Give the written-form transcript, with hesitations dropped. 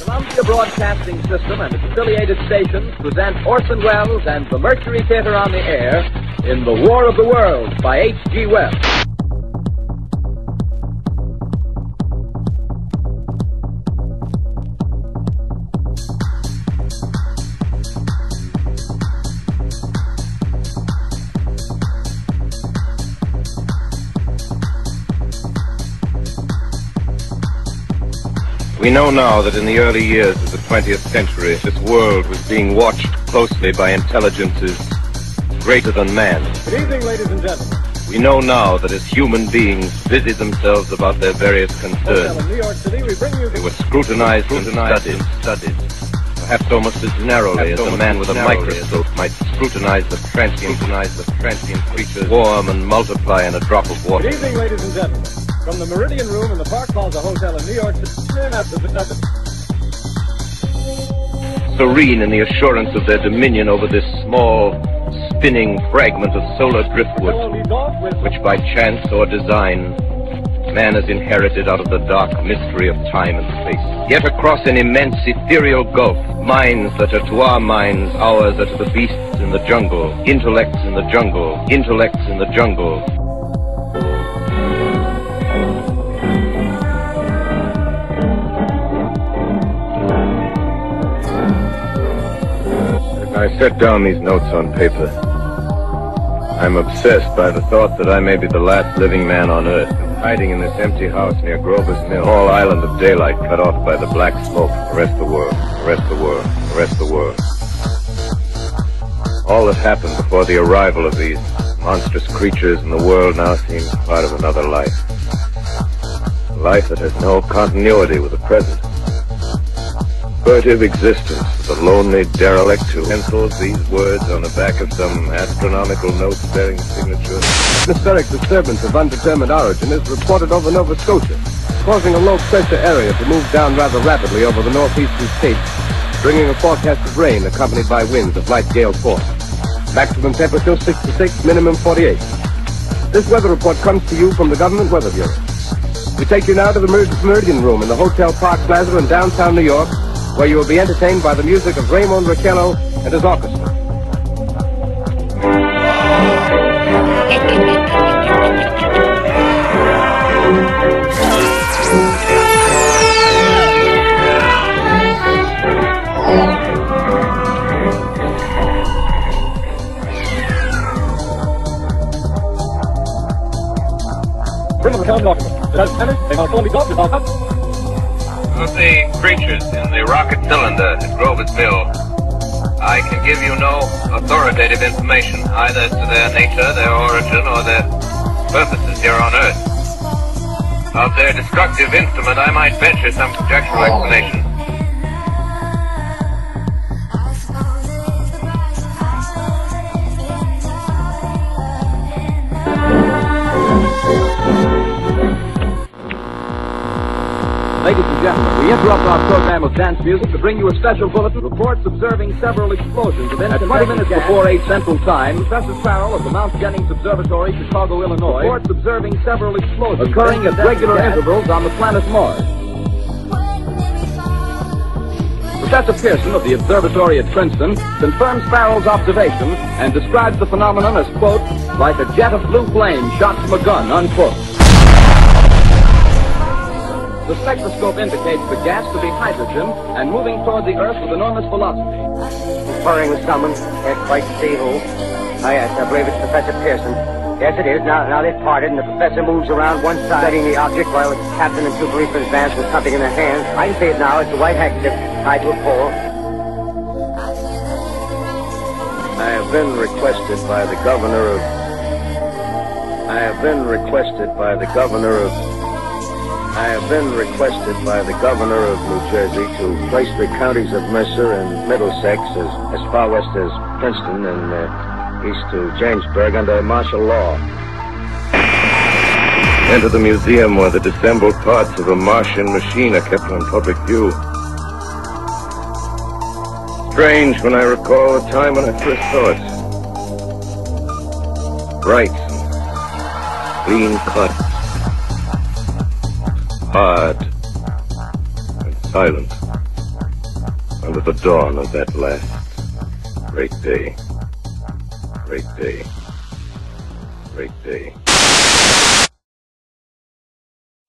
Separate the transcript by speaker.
Speaker 1: Columbia Broadcasting System and its affiliated stations present Orson Welles and the Mercury Theater on the air in The War of the Worlds by H.G. Wells.
Speaker 2: We know now that in the early years of the 20th century, this world was being watched closely by intelligences greater than man.
Speaker 3: Good evening, ladies and gentlemen.
Speaker 2: We know now that as human beings busied themselves about their various concerns,
Speaker 3: In New York City, we bring you
Speaker 2: they were scrutinized and studied, perhaps almost as narrowly as a man with a microscope might scrutinize the transient creatures form and multiply in a drop of water.
Speaker 3: Good evening, ladies and gentlemen. From the Meridian Room in the Park Plaza Hotel in New York City,
Speaker 2: serene in the assurance of their dominion over this small, spinning fragment of solar driftwood, which by chance or design, man has inherited out of the dark mystery of time and space. Yet across an immense ethereal gulf, minds that are to our minds ours are to the beasts in the jungle, intellects in the jungle, intellects in the jungle. I set down these notes on paper. I'm obsessed by the thought that I may be the last living man on Earth, hiding in this empty house near Grover's Mill, small island of daylight cut off by the black smoke from the rest of the world, the rest of the world, the rest of the world. All that happened before the arrival of these monstrous creatures in the world now seems part of another life. A life that has no continuity with the present. Furtive existence of a lonely derelict who pencils these words on the back of some astronomical note bearing signature.
Speaker 3: Atmospheric disturbance of undetermined origin is reported over Nova Scotia, causing a low-pressure area to move down rather rapidly over the northeastern states, bringing a forecast of rain accompanied by winds of light gale force. Maximum temperature 66, minimum 48. This weather report comes to you from the Government Weather Bureau. We take you now to the Meridian Room in the Hotel Park Plaza in downtown New York, where you will be entertained by the music of Raymond Raquello and his orchestra.
Speaker 2: Of the creatures in the rocket cylinder at Grover's Mill, I can give you no authoritative information either as to their nature, their origin, or their purposes here on Earth. Of their destructive instrument, I might venture some conjectural explanation.
Speaker 1: Ladies and gentlemen, we interrupt our program of dance music to bring you a special bulletin. Reports observing several explosions within 20 minutes before 8 Central Time. Professor Farrell of the Mount Jennings Observatory, Chicago, Illinois, reports observing several explosions occurring at regular intervals on the planet Mars. Professor Pearson of the observatory at Princeton confirms Farrell's observation and describes the phenomenon as, quote, like a jet of blue flame shot from a gun, unquote. The spectroscope indicates the gas to be hydrogen and moving toward the Earth with enormous velocity.
Speaker 4: Conferring with someone, can't quite see who. Oh yes, I believe it's Professor Pearson. Yes, it is. Now they've parted and the professor moves around one side, studying the object while the captain and two policemen advance with something in their hands. I can see it now. It's a white handkerchief tied to a pole.
Speaker 2: I have been requested by the governor of... I have been requested by the governor of New Jersey to place the counties of Mercer and Middlesex as far west as Princeton and east to Jamesburg under martial law. Enter the museum where the disassembled parts of a Martian machine are kept on public view. Strange when I recall the time when I first saw it. Bright and clean cut. Hard and silent. under the dawn of that last great day. Great day. Great day.